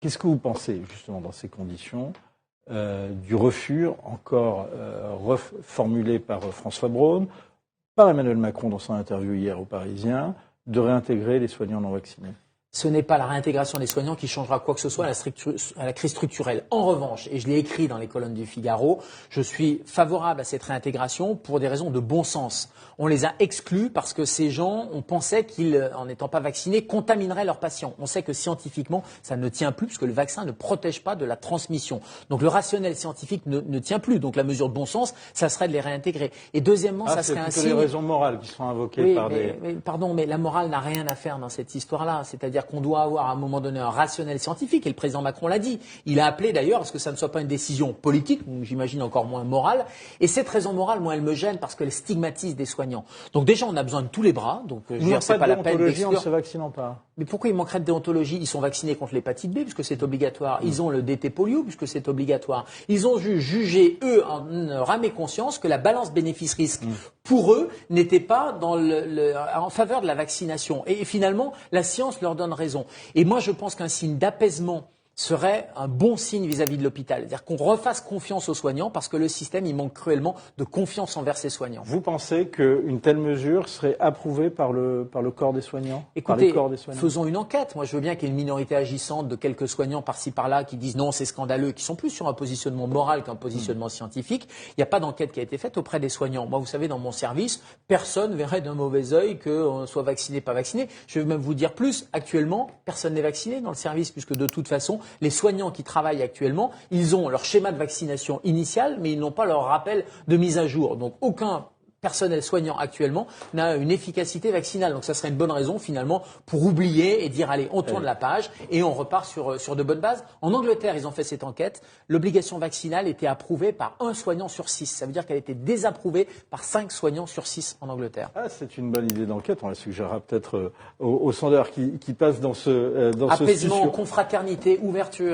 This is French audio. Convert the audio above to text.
Qu'est-ce que vous pensez, justement, dans ces conditions, du refus, encore reformulé par François Braun, par Emmanuel Macron dans son interview hier aux Parisiens, de réintégrer les soignants non vaccinés? Ce n'est pas la réintégration des soignants qui changera quoi que ce soit à la crise structurelle. En revanche, et je l'ai écrit dans les colonnes du Figaro, je suis favorable à cette réintégration pour des raisons de bon sens. On les a exclus parce que ces gens, on pensait qu'ils, en n'étant pas vaccinés, contamineraient leurs patients. On sait que scientifiquement, ça ne tient plus puisque le vaccin ne protège pas de la transmission. Donc le rationnel scientifique ne tient plus. Donc la mesure de bon sens, ça serait de les réintégrer. Et deuxièmement, ça serait un signe... C'est plutôt les raisons morales qui sont invoquées par des... Pardon, mais la morale n'a rien à faire dans cette histoire-là. C'est-à-dire qu'on doit avoir à un moment donné un rationnel scientifique, et le président Macron l'a dit. Il a appelé d'ailleurs à ce que ça ne soit pas une décision politique, ou j'imagine encore moins morale, et cette raison morale, moi, elle me gêne parce qu'elle stigmatise des soignants. Donc déjà, on a besoin de tous les bras, donc je veux dire, c'est pas la peine d'exclure. En ne se vaccinant pas. Mais pourquoi il manquerait de déontologie? Ils sont vaccinés contre l'hépatite B, puisque c'est obligatoire. Ils ont le DT polio, puisque c'est obligatoire. Ils ont jugé, eux, en âme et conscience, que la balance bénéfice-risque, pour eux, n'était pas en faveur de la vaccination. Et finalement, la science leur donne raison. Et moi, je pense qu'un signe d'apaisement serait un bon signe vis-à-vis de l'hôpital. C'est-à-dire qu'on refasse confiance aux soignants parce que le système, il manque cruellement de confiance envers ses soignants. Vous pensez qu'une telle mesure serait approuvée par le corps des soignants? Écoutez, faisons une enquête. Moi, je veux bien qu'il y ait une minorité agissante de quelques soignants par-ci par-là qui disent non, c'est scandaleux, qui sont plus sur un positionnement moral qu'un positionnement scientifique. Il n'y a pas d'enquête qui a été faite auprès des soignants. Moi, vous savez, dans mon service, personne verrait d'un mauvais œil qu'on soit vacciné, pas vacciné. Je vais même vous dire plus. Actuellement, personne n'est vacciné dans le service puisque de toute façon, les soignants qui travaillent actuellement, ils ont leur schéma de vaccination initial, mais ils n'ont pas leur rappel de mise à jour. Donc aucun personnel soignant actuellement n'a une efficacité vaccinale. Donc ça serait une bonne raison finalement pour oublier et dire allez, on tourne la page et on repart sur de bonnes bases. En Angleterre, ils ont fait cette enquête. L'obligation vaccinale était approuvée par 1 soignant sur 6. Ça veut dire qu'elle était désapprouvée par 5 soignants sur 6 en Angleterre. Ah, c'est une bonne idée d'enquête. On la suggérera peut-être aux sondeurs qui passent dans ce apaisement, confraternité, ouverture.